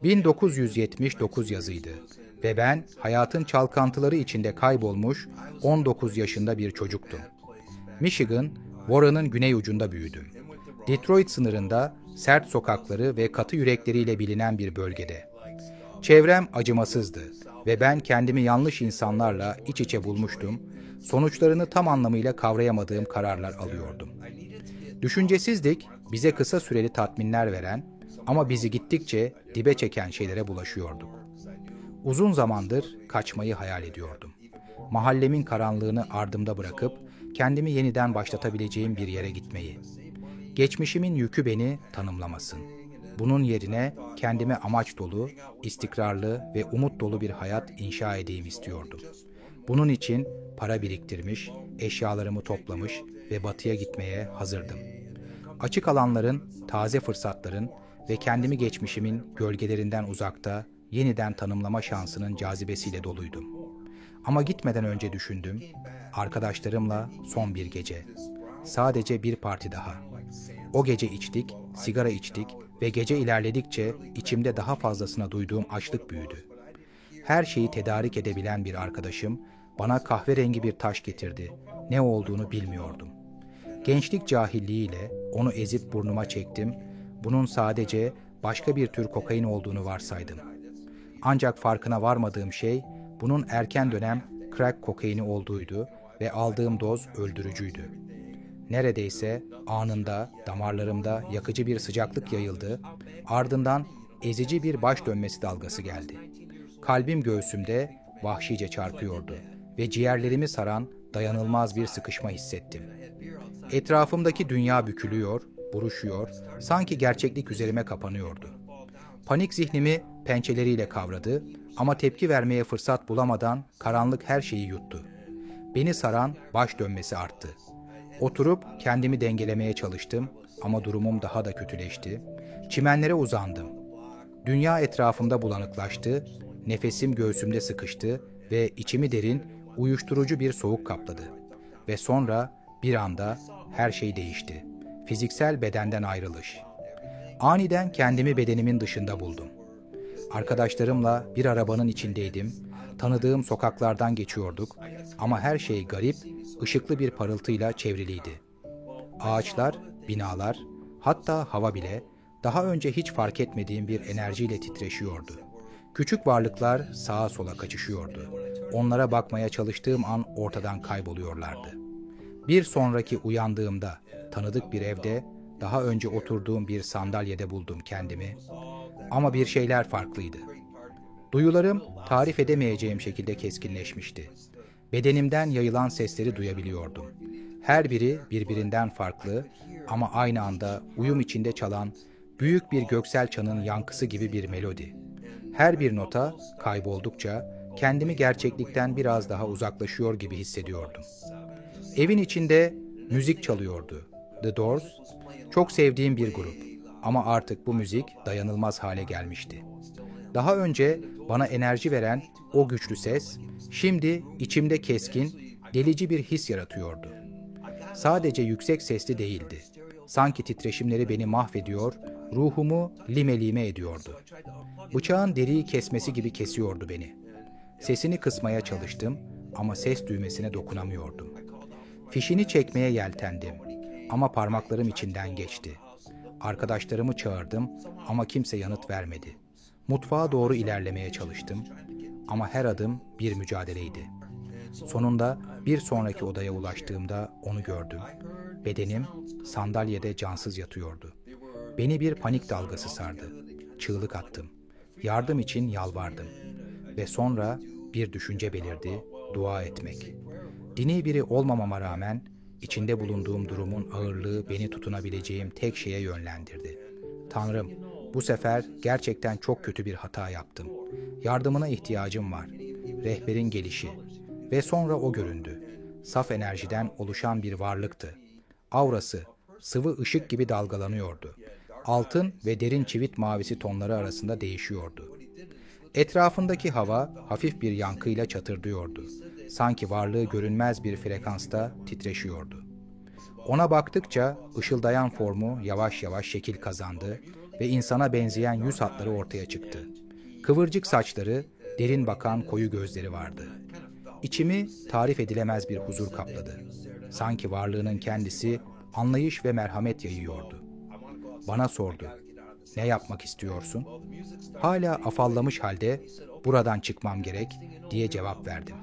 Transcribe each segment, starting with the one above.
1979 yazıydı ve ben hayatın çalkantıları içinde kaybolmuş 19 yaşında bir çocuktum. Michigan, Warren'ın güney ucunda büyüdüm. Detroit sınırında sert sokakları ve katı yürekleriyle bilinen bir bölgede. Çevrem acımasızdı ve ben kendimi yanlış insanlarla iç içe bulmuştum, sonuçlarını tam anlamıyla kavrayamadığım kararlar alıyordum. Düşüncesizlik bize kısa süreli tatminler veren ama bizi gittikçe dibe çeken şeylere bulaşıyorduk. Uzun zamandır kaçmayı hayal ediyordum. Mahallemin karanlığını ardımda bırakıp kendimi yeniden başlatabileceğim bir yere gitmeyi. Geçmişimin yükü beni tanımlamasın. Bunun yerine kendime amaç dolu, istikrarlı ve umut dolu bir hayat inşa edeyim istiyordum. Bunun için para biriktirmiş, eşyalarımı toplamış ve batıya gitmeye hazırdım. Açık alanların, taze fırsatların ve kendimi geçmişimin gölgelerinden uzakta yeniden tanımlama şansının cazibesiyle doluydum. Ama gitmeden önce düşündüm, arkadaşlarımla son bir gece. Sadece bir parti daha. O gece içtik, sigara içtik ve gece ilerledikçe içimde daha fazlasına duyduğum açlık büyüdü. Her şeyi tedarik edebilen bir arkadaşım bana kahverengi bir taş getirdi. Ne olduğunu bilmiyordum. Gençlik cahilliğiyle onu ezip burnuma çektim. Bunun sadece başka bir tür kokain olduğunu varsaydım. Ancak farkına varmadığım şey bunun erken dönem crack kokaini olduğuydu ve aldığım doz öldürücüydü. Neredeyse anında damarlarımda yakıcı bir sıcaklık yayıldı, ardından ezici bir baş dönmesi dalgası geldi. Kalbim göğsümde vahşice çarpıyordu ve ciğerlerimi saran dayanılmaz bir sıkışma hissettim. Etrafımdaki dünya bükülüyor, buruşuyor, sanki gerçeklik üzerime kapanıyordu. Panik zihnimi pençeleriyle kavradı ama tepki vermeye fırsat bulamadan karanlık her şeyi yuttu. Beni saran baş dönmesi arttı. Oturup kendimi dengelemeye çalıştım ama durumum daha da kötüleşti. Çimenlere uzandım. Dünya etrafımda bulanıklaştı, nefesim göğsümde sıkıştı ve içimi derin, uyuşturucu bir soğuk kapladı. Ve sonra bir anda her şey değişti. Fiziksel bedenden ayrılış. Aniden kendimi bedenimin dışında buldum. Arkadaşlarımla bir arabanın içindeydim. Tanıdığım sokaklardan geçiyorduk ama her şey garip, ışıklı bir parıltıyla çevriliydi. Ağaçlar, binalar, hatta hava bile daha önce hiç fark etmediğim bir enerjiyle titreşiyordu. Küçük varlıklar sağa sola kaçışıyordu. Onlara bakmaya çalıştığım an ortadan kayboluyorlardı. Bir sonraki uyandığımda tanıdık bir evde, daha önce oturduğum bir sandalyede buldum kendimi. Ama bir şeyler farklıydı. Duyularım tarif edemeyeceğim şekilde keskinleşmişti. Bedenimden yayılan sesleri duyabiliyordum. Her biri birbirinden farklı ama aynı anda uyum içinde çalan büyük bir göksel çanın yankısı gibi bir melodi. Her bir nota kayboldukça kendimi gerçeklikten biraz daha uzaklaşıyor gibi hissediyordum. Evin içinde müzik çalıyordu. The Doors, çok sevdiğim bir grup ama artık bu müzik dayanılmaz hale gelmişti. Daha önce bana enerji veren o güçlü ses, şimdi içimde keskin, delici bir his yaratıyordu. Sadece yüksek sesli değildi. Sanki titreşimleri beni mahvediyor, ruhumu lime lime ediyordu. Bıçağın deriyi kesmesi gibi kesiyordu beni. Sesini kısmaya çalıştım ama ses düğmesine dokunamıyordum. Fişini çekmeye yeltendim ama parmaklarım içinden geçti. Arkadaşlarımı çağırdım ama kimse yanıt vermedi. Mutfağa doğru ilerlemeye çalıştım ama her adım bir mücadeleydi. Sonunda bir sonraki odaya ulaştığımda onu gördüm. Bedenim sandalyede cansız yatıyordu. Beni bir panik dalgası sardı. Çığlık attım. Yardım için yalvardım. Ve sonra bir düşünce belirdi, dua etmek. Dini biri olmamama rağmen içinde bulunduğum durumun ağırlığı beni tutunabileceğim tek şeye yönlendirdi. Tanrım, bu sefer gerçekten çok kötü bir hata yaptım. Yardımına ihtiyacım var. Rehberin gelişi. Ve sonra o göründü. Saf enerjiden oluşan bir varlıktı. Aurası, sıvı ışık gibi dalgalanıyordu. Altın ve derin çivit mavisi tonları arasında değişiyordu. Etrafındaki hava hafif bir yankıyla çatırdıyordu. Sanki varlığı görünmez bir frekansta titreşiyordu. Ona baktıkça ışıldayan formu yavaş yavaş şekil kazandı ve insana benzeyen yüz hatları ortaya çıktı. Kıvırcık saçları, derin bakan koyu gözleri vardı. İçimi tarif edilemez bir huzur kapladı. Sanki varlığının kendisi anlayış ve merhamet yayıyordu. Bana sordu, "Ne yapmak istiyorsun?" Hala afallamış halde, "Buradan çıkmam gerek," diye cevap verdim.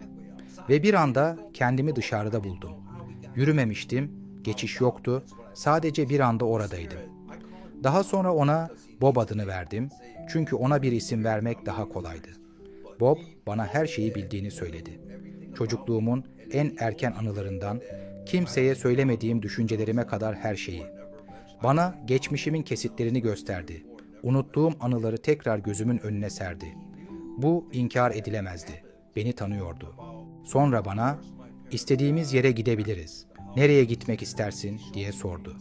Ve bir anda kendimi dışarıda buldum. Yürümemiştim, geçiş yoktu, sadece bir anda oradaydım. Daha sonra ona Bob adını verdim, çünkü ona bir isim vermek daha kolaydı. Bob, bana her şeyi bildiğini söyledi. Çocukluğumun en erken anılarından, kimseye söylemediğim düşüncelerime kadar her şeyi. Bana geçmişimin kesitlerini gösterdi. Unuttuğum anıları tekrar gözümün önüne serdi. Bu inkar edilemezdi. Beni tanıyordu. Sonra bana, "İstediğimiz yere gidebiliriz. Nereye gitmek istersin?" diye sordu.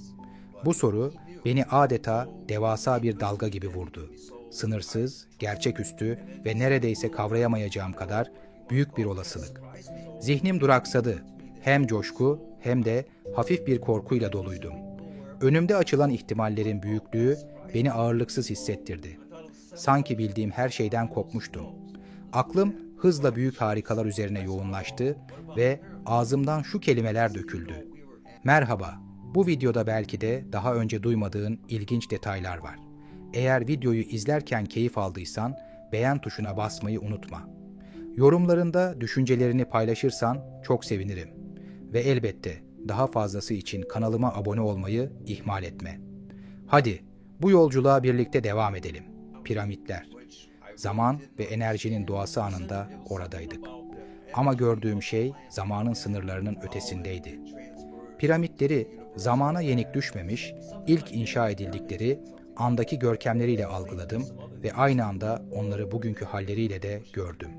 Bu soru beni adeta devasa bir dalga gibi vurdu. Sınırsız, gerçeküstü ve neredeyse kavrayamayacağım kadar büyük bir olasılık. Zihnim duraksadı. Hem coşku hem de hafif bir korkuyla doluydum. Önümde açılan ihtimallerin büyüklüğü beni ağırlıksız hissettirdi. Sanki bildiğim her şeyden kopmuştum. Aklım hızla büyük harikalar üzerine yoğunlaştı ve ağzımdan şu kelimeler döküldü. "Merhaba, bu videoda belki de daha önce duymadığın ilginç detaylar var. Eğer videoyu izlerken keyif aldıysan beğen tuşuna basmayı unutma. Yorumlarında düşüncelerini paylaşırsan çok sevinirim. Ve elbette daha fazlası için kanalıma abone olmayı ihmal etme. Hadi bu yolculuğa birlikte devam edelim. Piramitler. Zaman ve enerjinin doğası anında oradaydık. Ama gördüğüm şey zamanın sınırlarının ötesindeydi. Piramitleri zamana yenik düşmemiş, ilk inşa edildikleri andaki görkemleriyle algıladım ve aynı anda onları bugünkü halleriyle de gördüm.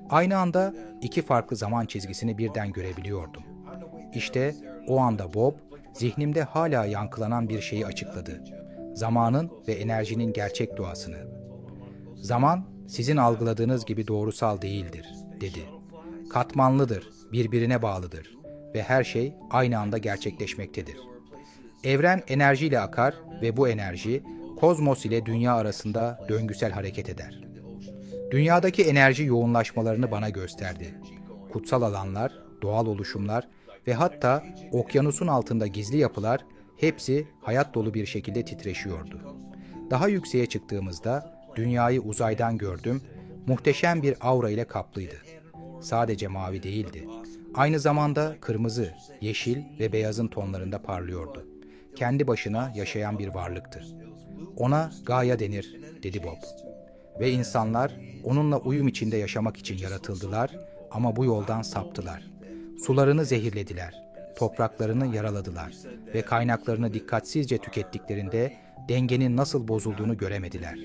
Aynı anda iki farklı zaman çizgisini birden görebiliyordum. İşte o anda Bob, zihnimde hala yankılanan bir şeyi açıkladı. Zamanın ve enerjinin gerçek doğasını. "Zaman, sizin algıladığınız gibi doğrusal değildir," dedi. "Katmanlıdır, birbirine bağlıdır ve her şey aynı anda gerçekleşmektedir. Evren enerjiyle akar ve bu enerji, kozmos ile dünya arasında döngüsel hareket eder. Dünyadaki enerji yoğunlaşmalarını bana gösterdi. Kutsal alanlar, doğal oluşumlar ve hatta okyanusun altında gizli yapılar hepsi hayat dolu bir şekilde titreşiyordu. Daha yükseğe çıktığımızda dünyayı uzaydan gördüm, muhteşem bir aura ile kaplıydı. Sadece mavi değildi. Aynı zamanda kırmızı, yeşil ve beyazın tonlarında parlıyordu. Kendi başına yaşayan bir varlıktı. Ona Gaia denir, dedi Bob. Ve insanlar onunla uyum içinde yaşamak için yaratıldılar ama bu yoldan saptılar. Sularını zehirlediler, topraklarını yaraladılar ve kaynaklarını dikkatsizce tükettiklerinde dengenin nasıl bozulduğunu göremediler.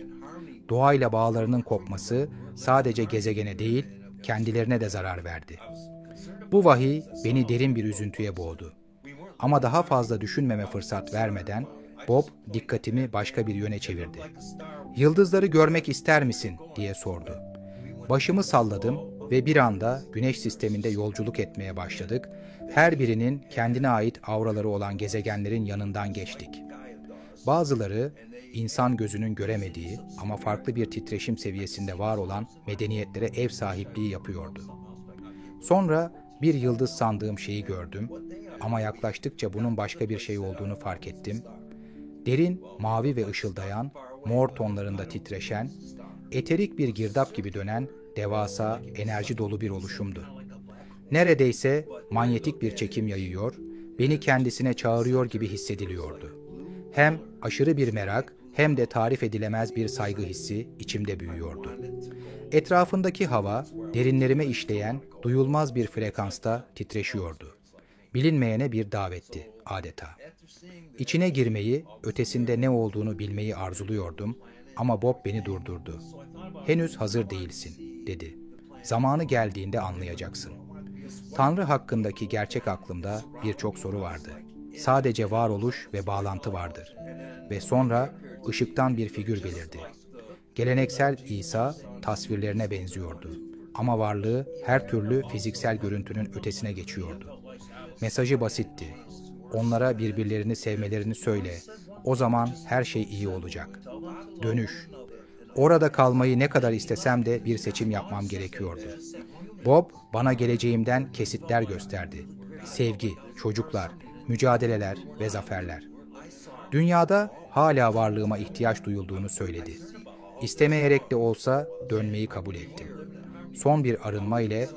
Doğayla bağlarının kopması sadece gezegene değil, kendilerine de zarar verdi. Bu vahiy beni derin bir üzüntüye boğdu. Ama daha fazla düşünmeme fırsat vermeden Bob dikkatimi başka bir yöne çevirdi. "Yıldızları görmek ister misin?" diye sordu. Başımı salladım ve bir anda Güneş sisteminde yolculuk etmeye başladık. Her birinin kendine ait auraları olan gezegenlerin yanından geçtik. Bazıları insan gözünün göremediği ama farklı bir titreşim seviyesinde var olan medeniyetlere ev sahipliği yapıyordu. Sonra bir yıldız sandığım şeyi gördüm ama yaklaştıkça bunun başka bir şey olduğunu fark ettim. Derin, mavi ve ışıldayan, mor tonlarında titreşen, eterik bir girdap gibi dönen, devasa, enerji dolu bir oluşumdu. Neredeyse manyetik bir çekim yayıyor, beni kendisine çağırıyor gibi hissediliyordu. Hem aşırı bir merak hem de tarif edilemez bir saygı hissi içimde büyüyordu. Etrafındaki hava derinlerime işleyen duyulmaz bir frekansta titreşiyordu. Bilinmeyene bir davetti adeta. İçine girmeyi, ötesinde ne olduğunu bilmeyi arzuluyordum ama Bob beni durdurdu. "Henüz hazır değilsin," dedi. "Zamanı geldiğinde anlayacaksın." Tanrı hakkındaki gerçek aklımda birçok soru vardı. Sadece varoluş ve bağlantı vardır. Ve sonra ışıktan bir figür belirdi. Geleneksel İsa tasvirlerine benziyordu. Ama varlığı her türlü fiziksel görüntünün ötesine geçiyordu. Mesajı basitti. "Onlara birbirlerini sevmelerini söyle. O zaman her şey iyi olacak. Dönüş. Orada kalmayı ne kadar istesem de bir seçim yapmam gerekiyordu. Bob bana geleceğimden kesitler gösterdi. Sevgi, çocuklar, mücadeleler ve zaferler. Dünyada hala varlığıma ihtiyaç duyulduğunu söyledi. İstemeyerek de olsa dönmeyi kabul ettim. Son bir arınma ile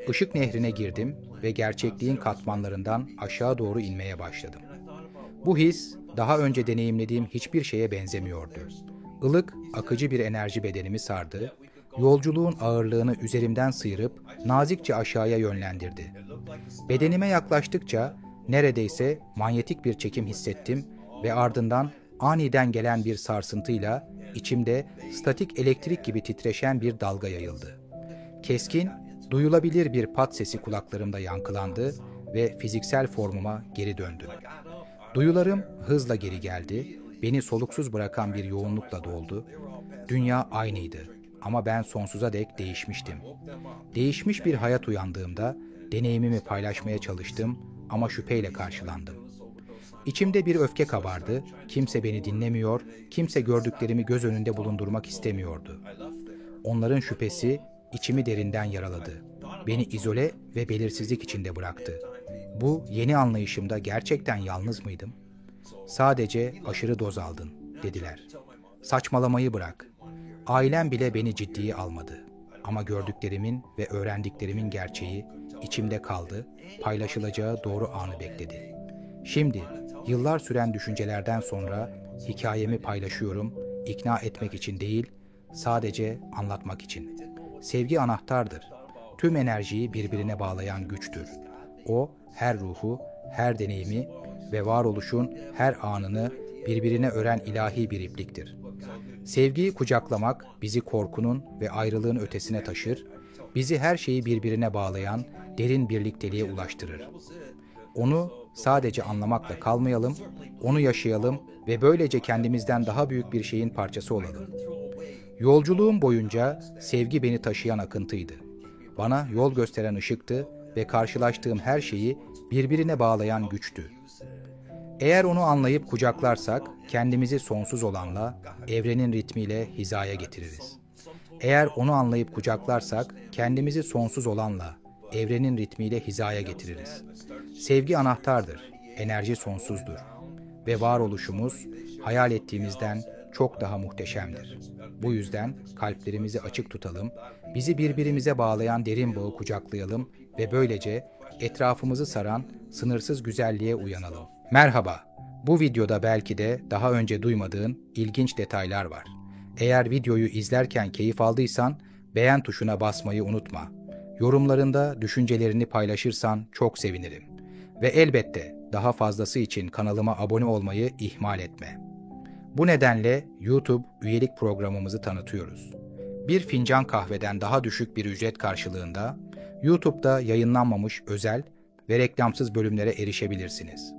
Işık Nehri'ne girdim ve gerçekliğin katmanlarından aşağı doğru inmeye başladım. Bu his daha önce deneyimlediğim hiçbir şeye benzemiyordu. Ilık, akıcı bir enerji bedenimi sardı, yolculuğun ağırlığını üzerimden sıyırıp nazikçe aşağıya yönlendirdi. Bedenime yaklaştıkça neredeyse manyetik bir çekim hissettim ve ardından aniden gelen bir sarsıntıyla içimde statik elektrik gibi titreşen bir dalga yayıldı. Keskin, duyulabilir bir pat sesi kulaklarımda yankılandı ve fiziksel formuma geri döndüm. Duyularım hızla geri geldi, beni soluksuz bırakan bir yoğunlukla doldu. Dünya aynıydı ama ben sonsuza dek değişmiştim. Değişmiş bir hayat uyandığımda deneyimimi paylaşmaya çalıştım ama şüpheyle karşılandım. İçimde bir öfke kabardı, kimse beni dinlemiyor, kimse gördüklerimi göz önünde bulundurmak istemiyordu. Onların şüphesi içimi derinden yaraladı. Beni izole ve belirsizlik içinde bıraktı. Bu yeni anlayışımda gerçekten yalnız mıydım? Sadece aşırı doz aldın, dediler. Saçmalamayı bırak. Ailem bile beni ciddiye almadı. Ama gördüklerimin ve öğrendiklerimin gerçeği içimde kaldı, paylaşılacağı doğru anı bekledi. Şimdi, yıllar süren düşüncelerden sonra hikayemi paylaşıyorum, ikna etmek için değil, sadece anlatmak için. Sevgi anahtardır. Tüm enerjiyi birbirine bağlayan güçtür. O, her ruhu, her deneyimi ve varoluşun her anını birbirine ören ilahi bir ipliktir. Sevgiyi kucaklamak bizi korkunun ve ayrılığın ötesine taşır, bizi her şeyi birbirine bağlayan derin birlikteliğe ulaştırır. Onu sadece anlamakla kalmayalım, onu yaşayalım ve böylece kendimizden daha büyük bir şeyin parçası olalım. Yolculuğum boyunca sevgi beni taşıyan akıntıydı. Bana yol gösteren ışıktı ve karşılaştığım her şeyi birbirine bağlayan güçtü. Eğer onu anlayıp kucaklarsak kendimizi sonsuz olanla, evrenin ritmiyle hizaya getiririz. Eğer onu anlayıp kucaklarsak kendimizi sonsuz olanla, evrenin ritmiyle hizaya getiririz. Sevgi anahtardır, enerji sonsuzdur ve varoluşumuz hayal ettiğimizden çok daha muhteşemdir. Bu yüzden kalplerimizi açık tutalım, bizi birbirimize bağlayan derin bağı kucaklayalım ve böylece etrafımızı saran sınırsız güzelliğe uyanalım. Merhaba, bu videoda belki de daha önce duymadığın ilginç detaylar var. Eğer videoyu izlerken keyif aldıysan beğen tuşuna basmayı unutma. Yorumlarında düşüncelerini paylaşırsan çok sevinirim. Ve elbette daha fazlası için kanalıma abone olmayı ihmal etme. Bu nedenle YouTube üyelik programımızı tanıtıyoruz. Bir fincan kahveden daha düşük bir ücret karşılığında YouTube'da yayınlanmamış özel ve reklamsız bölümlere erişebilirsiniz.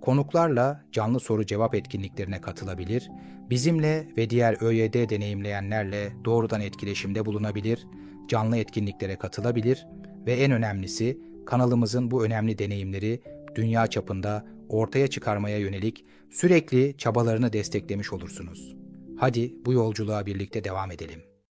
Konuklarla canlı soru-cevap etkinliklerine katılabilir, bizimle ve diğer ÖYD deneyimleyenlerle doğrudan etkileşimde bulunabilir, canlı etkinliklere katılabilir ve en önemlisi kanalımızın bu önemli deneyimleri dünya çapında ortaya çıkarmaya yönelik sürekli çabalarını desteklemiş olursunuz. Hadi bu yolculuğa birlikte devam edelim.